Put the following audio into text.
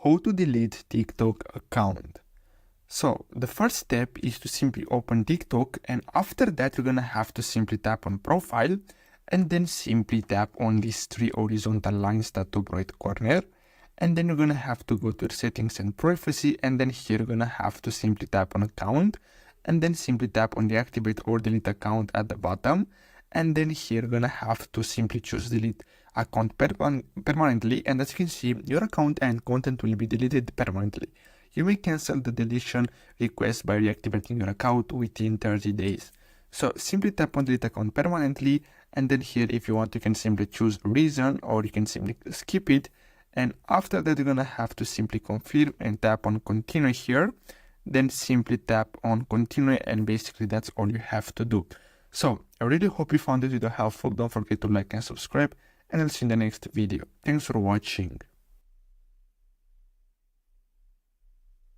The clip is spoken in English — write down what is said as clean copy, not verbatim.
how to delete TikTok account. So the first step is to simply open TikTok, and after that you're gonna have to simply tap on profile and then simply tap on these three horizontal lines at top right corner, and then you're gonna have to go to settings and privacy, and then here you're gonna have to simply tap on account and then simply tap on deactivate or delete account at the bottom, and then here you're gonna have to simply choose delete account permanently, and as you can see your account and content will be deleted permanently. You may cancel the deletion request by reactivating your account within 30 days. So simply tap on delete account permanently, and then here if you want you can simply choose reason or you can simply skip it, and after that you're gonna have to simply confirm and tap on continue here, then simply tap on continue, and basically that's all you have to do. So I really hope you found this video helpful. Don't forget to like and subscribe, and I'll see you in the next video. Thanks for watching.